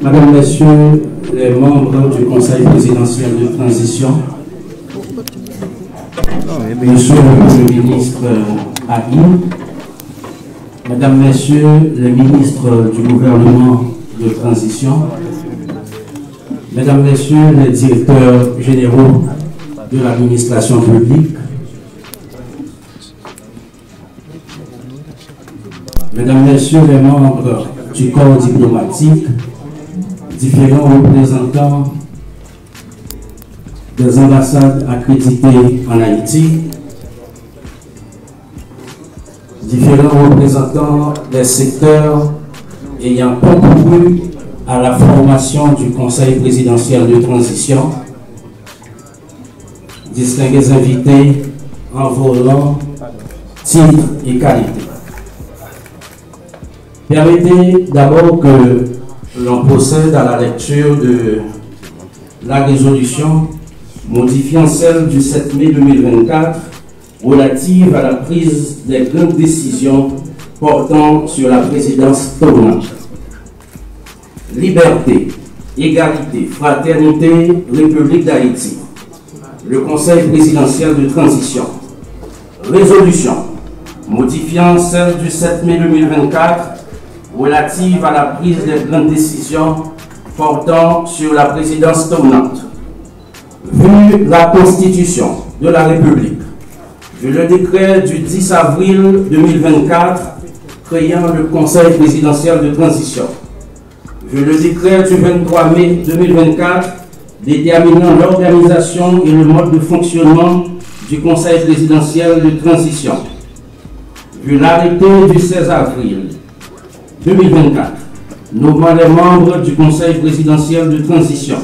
Madame, Messieurs les membres du Conseil présidentiel de transition, Monsieur le ministre Agui, Mesdames, Messieurs les ministres du gouvernement de transition, Mesdames, Messieurs les directeurs généraux de l'administration publique, Mesdames, Messieurs les membres du corps diplomatique, différents représentants des ambassades accréditées en Haïti, différents représentants des secteurs ayant concouru à la formation du Conseil présidentiel de transition, distingués invités en vos rangs, titres et qualités. Permettez d'abord que l'on procède à la lecture de la résolution modifiant celle du 7 mai 2024 relative à la prise des grandes décisions portant sur la présidence tournante. Liberté, égalité, fraternité, République d'Haïti. Le Conseil présidentiel de transition. Résolution modifiant celle du 7 mai 2024 relative à la prise des grandes décisions portant sur la présidence tournante. Vu la Constitution de la République, vu le décret du 10 avril 2024 créant le Conseil présidentiel de transition, vu le décret du 23 mai 2024 déterminant l'organisation et le mode de fonctionnement du Conseil présidentiel de transition, vu l'arrêté du 16 avril 2024, nommant les membres du Conseil présidentiel de transition,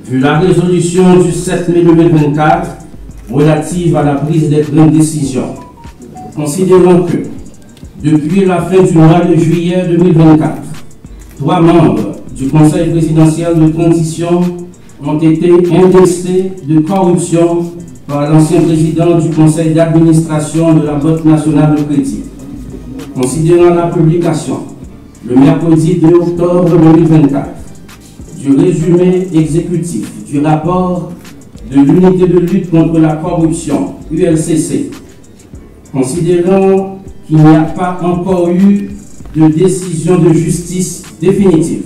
vu la résolution du 7 mai 2024 relative à la prise des grandes décisions, considérant que, depuis la fin du mois de juillet 2024, 3 membres du Conseil présidentiel de transition ont été indexés de corruption par l'ancien président du Conseil d'administration de la Banque nationale de crédit. Considérant la publication, le mercredi 2 octobre 2024, du résumé exécutif du rapport de l'unité de lutte contre la corruption, ULCC, considérant qu'il n'y a pas encore eu de décision de justice définitive,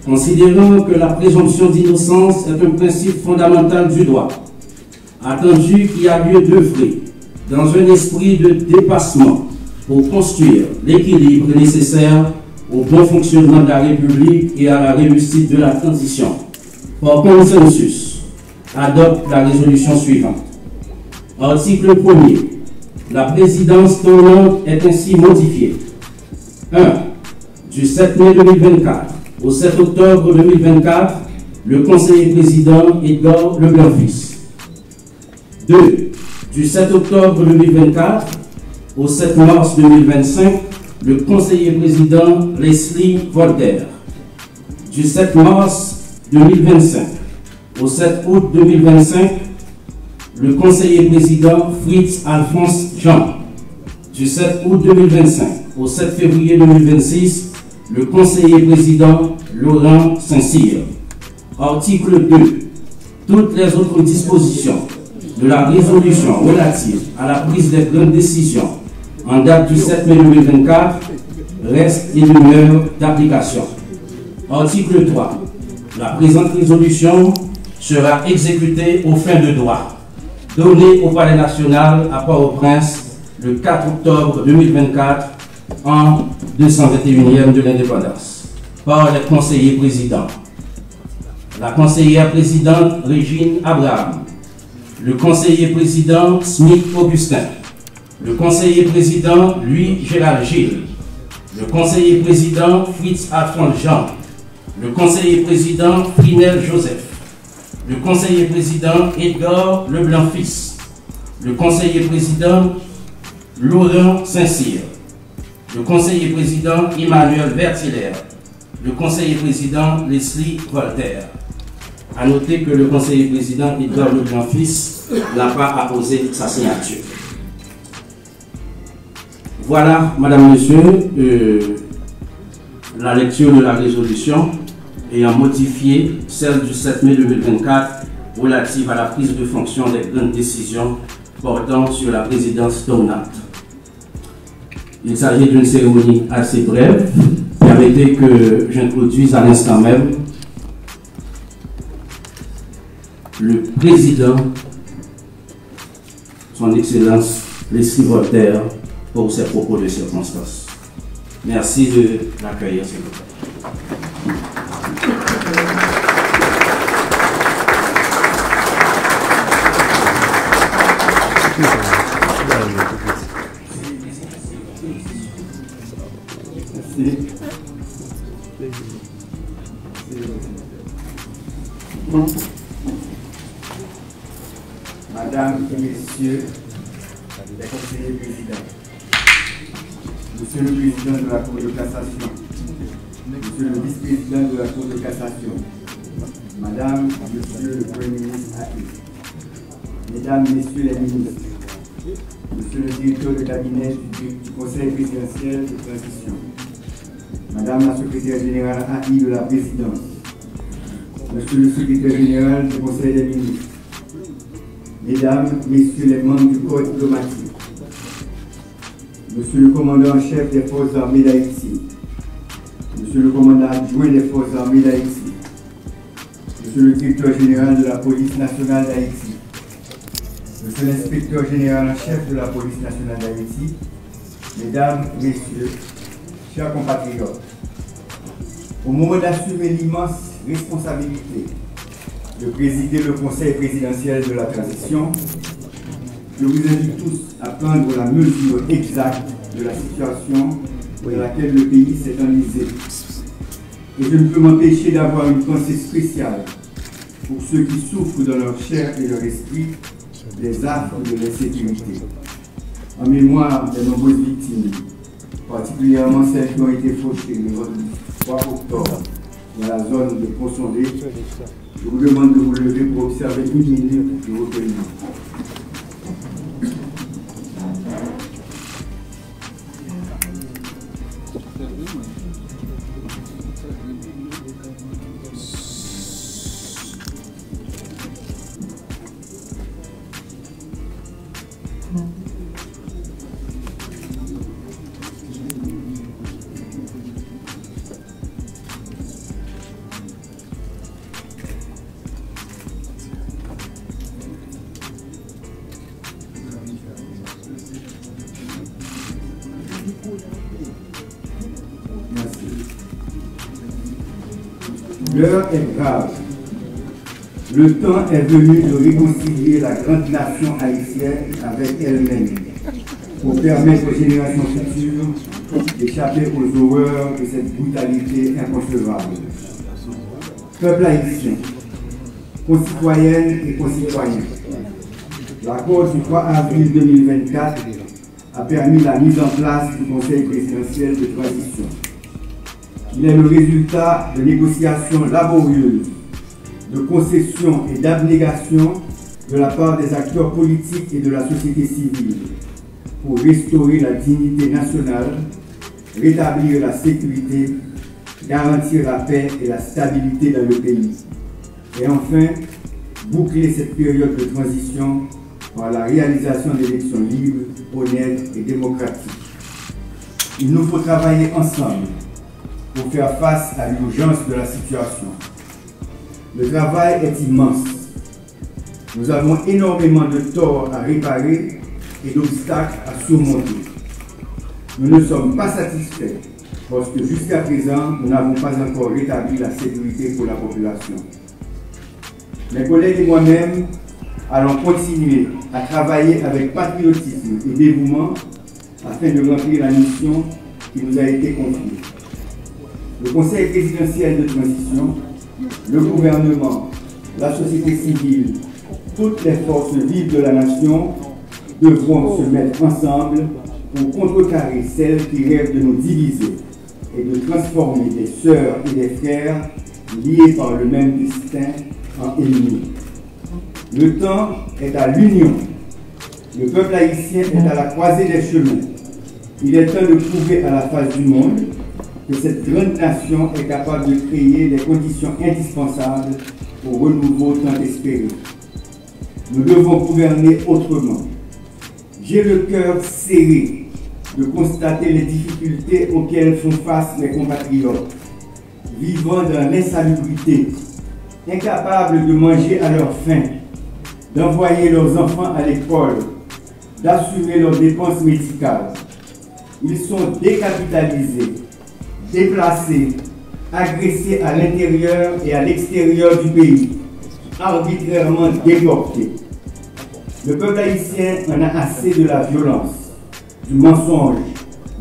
considérant que la présomption d'innocence est un principe fondamental du droit, attendu qu'il y a lieu d'œuvrer dans un esprit de dépassement pour construire l'équilibre nécessaire au bon fonctionnement de la République et à la réussite de la transition. Par consensus, adopte la résolution suivante. Article 1er. La présidence tournante est ainsi modifiée. 1. Du 7 mai 2024 au 7 octobre 2024, le conseiller président Edgar Leblanc-Fils. 2. Du 7 octobre 2024 au 7 mars 2025, le conseiller président Leslie Voltaire. Du 7 mars 2025 au 7 août 2025, le conseiller président Fritz Alphonse Jean. Du 7 août 2025 au 7 février 2026, le conseiller président Laurent Saint-Cyr. Article 2. Toutes les autres dispositions de la résolution relative à la prise des grandes décisions en date du 7 mai 2024 restent et demeurent d'application. Article 3. La présente résolution sera exécutée aux fins de droit, donnée au Palais national à Port-au-Prince le 4 octobre 2024 en 221e de l'indépendance, par les conseillers présidents. La conseillère présidente Régine Abraham, le conseiller président Smith Augustin, le conseiller président Louis-Gérald Gilles, le conseiller président Fritz Alphonse Jean, le conseiller président Frinel Joseph, le conseiller président Edgar Leblanc-Fils, le conseiller président Laurent Saint-Cyr, le conseiller président Emmanuel Vertiller, le conseiller président Leslie Voltaire. À noter que le conseiller président Edgar Leblanc-Fils n'a pas apposé sa signature. Voilà, Madame, Monsieur, la lecture de la résolution ayant modifié celle du 7 mai 2024 relative à la prise de fonction des grandes décisions portant sur la présidence tournante. Il s'agit d'une cérémonie assez brève. Permettez que j'introduise à l'instant même le président, son Excellence Leslie Voltaire, pour ses propos de circonstance. Merci de l'accueillir, s'il vous plaît. Madame et Messieurs les conseillers présidents, Monsieur le Président de la Cour de cassation, Monsieur le Vice-président de la Cour de cassation, Madame, Monsieur le Premier ministre Mesdames, Messieurs les ministres, Monsieur le directeur de cabinet du Conseil présidentiel de transition, Madame la secrétaire générale AI de la présidence, Monsieur le secrétaire général du Conseil des ministres, Mesdames, Messieurs les membres du corps diplomatique, Monsieur le commandant en chef des forces armées d'Haïti, Monsieur le commandant adjoint des forces armées d'Haïti, Monsieur le directeur général de la police nationale d'Haïti, Monsieur l'inspecteur général en chef de la police nationale d'Haïti, Mesdames, Messieurs, chers compatriotes, au moment d'assumer l'immense responsabilité de présider le Conseil présidentiel de la transition, je vous invite tous à prendre la mesure exacte de la situation dans laquelle le pays s'est enlisé. Et je ne peux m'empêcher d'avoir une pensée spéciale pour ceux qui souffrent dans leur chair et leur esprit des affres de l'insécurité. En mémoire des nombreuses victimes, particulièrement celles qui ont été fauchées le 3 octobre dans la zone de Pont-Sondé, je vous demande de vous lever pour observer une minute de recueillement. L'heure est grave. Le temps est venu de réconcilier la grande nation haïtienne avec elle-même pour permettre aux générations futures d'échapper aux horreurs de cette brutalité inconcevable. Peuple haïtien, concitoyennes et concitoyens, l'accord du 3 avril 2024 a permis la mise en place du Conseil présidentiel de transition. Il est le résultat de négociations laborieuses, de concessions et d'abnégations de la part des acteurs politiques et de la société civile pour restaurer la dignité nationale, rétablir la sécurité, garantir la paix et la stabilité dans le pays. Et enfin, boucler cette période de transition par la réalisation d'élections libres, honnêtes et démocratiques. Il nous faut travailler ensemble pour faire face à l'urgence de la situation. Le travail est immense. Nous avons énormément de torts à réparer et d'obstacles à surmonter. Nous ne sommes pas satisfaits parce que jusqu'à présent, nous n'avons pas encore rétabli la sécurité pour la population. Mes collègues et moi-même allons continuer à travailler avec patriotisme et dévouement afin de remplir la mission qui nous a été confiée. Le Conseil présidentiel de transition, le gouvernement, la société civile, toutes les forces vives de la nation devront se mettre ensemble pour contrecarrer celles qui rêvent de nous diviser et de transformer des sœurs et des frères liés par le même destin en ennemis. Le temps est à l'union. Le peuple haïtien est à la croisée des chemins. Il est temps de prouver à la face du monde que cette grande nation est capable de créer les conditions indispensables au renouveau tant espéré. Nous devons gouverner autrement. J'ai le cœur serré de constater les difficultés auxquelles font face mes compatriotes, vivant dans l'insalubrité, incapables de manger à leur faim, d'envoyer leurs enfants à l'école, d'assumer leurs dépenses médicales. Ils sont décapitalisés, déplacés, agressés à l'intérieur et à l'extérieur du pays, arbitrairement déportés. Le peuple haïtien en a assez de la violence, du mensonge,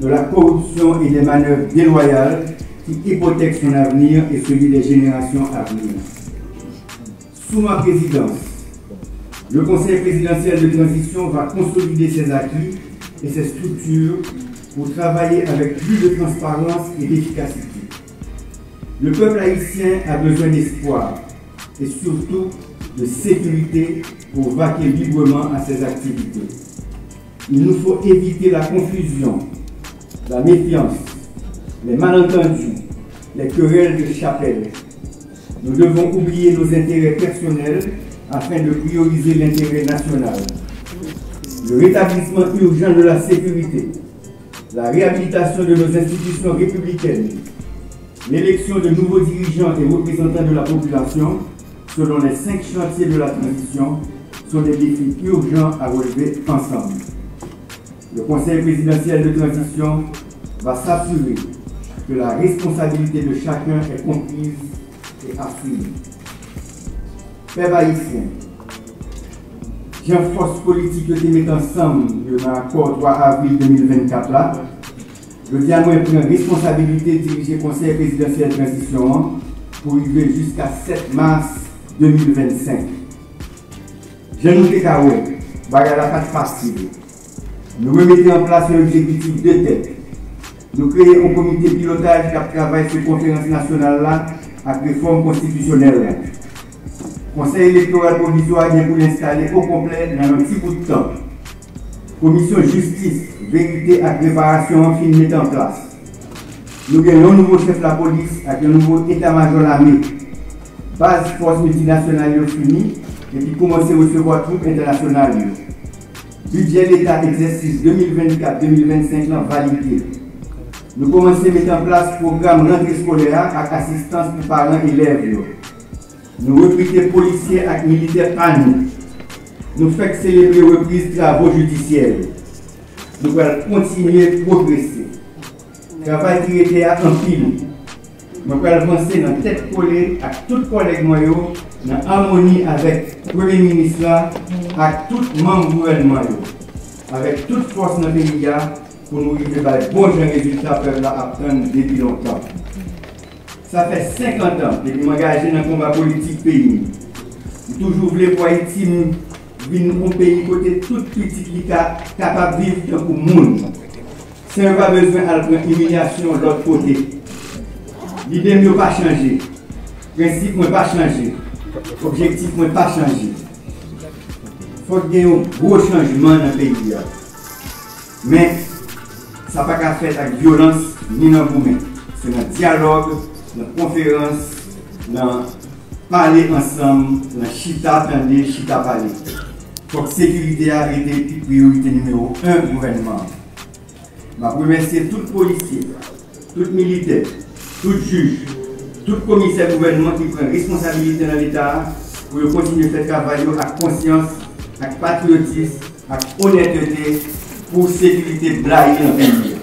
de la corruption et des manœuvres déloyales qui hypothèquent son avenir et celui des générations à venir. Sous ma présidence, le Conseil présidentiel de transition va consolider ses acquis et ses structures pour travailler avec plus de transparence et d'efficacité. Le peuple haïtien a besoin d'espoir et surtout de sécurité pour vaquer librement à ses activités. Il nous faut éviter la confusion, la méfiance, les malentendus, les querelles de chapelle. Nous devons oublier nos intérêts personnels afin de prioriser l'intérêt national. Le rétablissement urgent de la sécurité, la réhabilitation de nos institutions républicaines, l'élection de nouveaux dirigeants et représentants de la population, selon les 5 chantiers de la transition, sont des défis urgents à relever ensemble. Le Conseil présidentiel de transition va s'assurer que la responsabilité de chacun est comprise et assumée. Peuple haïtien, j'ai force politique qui met ensemble dans l'accord 3 avril 2024 là, le diamant prend responsabilité de diriger le Conseil présidentiel de transition pour arriver jusqu'à 7 mars 2025. Je nous déclare, bagarre la pas facile. Nous remettons en place un exécutif de tête. Nous créons un comité de pilotage qui travaille sur la conférence nationale là, avec réforme constitutionnelle. Le Conseil électoral provisoire vient pour l'installer au complet dans un petit bout de temps. Commission justice, vérité et préparation fin mettre en place. Nous avons un nouveau chef de la police avec un nouveau état-major de l'armée. Base force multinationale finie et puis commencer à recevoir troupes internationales. Budget l'État exercice 2024-2025 validé. Nous commençons à mettre en place le programme rentrée scolaire avec assistance pour parents et élèves. Nous recrutons policiers et militaires paniques. Nous faisons célébrer la reprise de travaux judiciaires. Nous allons continuer à progresser. Le travail qui était en pile. Nous allons avancer dans la tête collée avec tous les collègues moyens, en harmonie avec le Premier ministre, avec tous les membres du gouvernement, avec toute force dans le pays pour nous arriver à de bons résultats pour apprendre depuis longtemps. Ça fait 50 ans depuis que je m'engage dans le combat politique pays. Je toujours voulu voir Haïti venir un pays côté tout petit qui est capable de vivre pour le monde. Si on n'a pas besoin de prendre humiliation de l'autre côté. L'idée n'a pas changé. Le principe n'a pas changé. L'objectif n'a pas changé. Il faut qu'il y ait un gros changement dans le pays. Mais ça n'a pas qu'à faire avec violence ni dans le mouvement. C'est dans le dialogue, dans la conférence, dans parler ensemble, dans chita attendre, chita parler. Il faut que la sécurité a été priorité numéro 1 du gouvernement. Je remercie tous les policiers, tous les militaires, tous les juges, tous les commissaires du gouvernement qui prennent responsabilité dans l'État pour continuer à faire travailler avec conscience, avec patriotisme, avec honnêteté pour la sécurité blague dans le pays.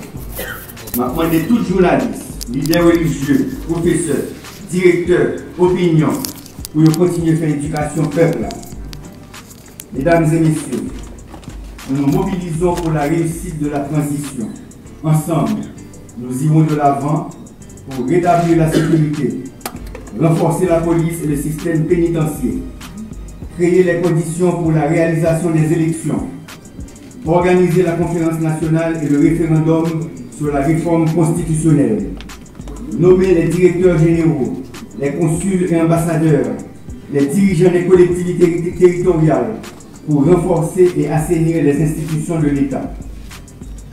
Je demande tous les journalistes, leaders religieux, professeurs, directeurs, opinions, pour continuer à faire l'éducation peuple. Mesdames et messieurs, nous nous mobilisons pour la réussite de la transition. Ensemble, nous irons de l'avant pour rétablir la sécurité, renforcer la police et le système pénitentiaire, créer les conditions pour la réalisation des élections, organiser la conférence nationale et le référendum sur la réforme constitutionnelle, nommer les directeurs généraux, les consuls et ambassadeurs, les dirigeants des collectivités territoriales pour renforcer et assainir les institutions de l'État,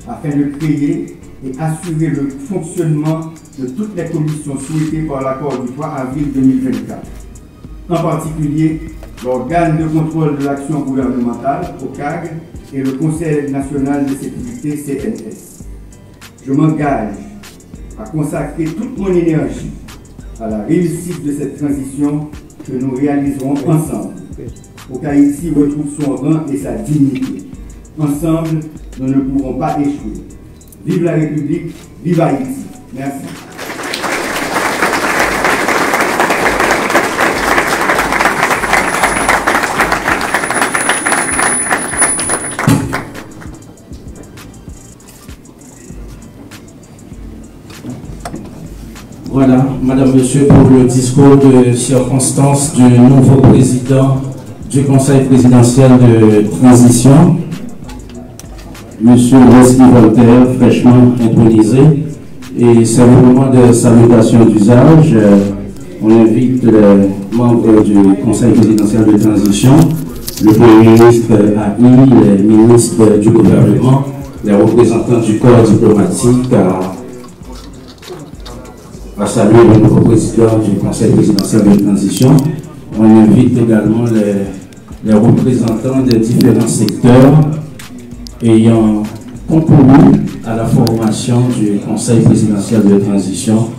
afin de créer et assurer le fonctionnement de toutes les commissions souhaitées par l'accord du 3 avril 2024. En particulier, l'organe de contrôle de l'action gouvernementale, OCAG, et le Conseil national de sécurité, CNS. Je m'engage à consacrer toute mon énergie à la réussite de cette transition que nous réaliserons ensemble, pour qu'Haïti retrouve son rang et sa dignité. Ensemble, nous ne pourrons pas échouer. Vive la République, vive Haïti. Merci. Voilà, Madame, Monsieur, pour le discours de circonstance du nouveau président du Conseil présidentiel de transition, Monsieur Wesley Voltaire, fraîchement intronisé. Et c'est le moment de salutation d'usage. On invite les membres du Conseil présidentiel de transition, le Premier ministre AI, les ministres du gouvernement, les représentants du corps diplomatique à saluer le nouveau président du Conseil présidentiel de transition. On invite également les représentants des différents secteurs ayant concouru à la formation du Conseil présidentiel de transition.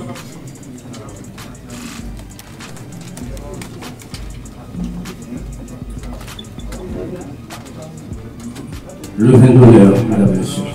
Le vin d'honneur, Madame, Monsieur.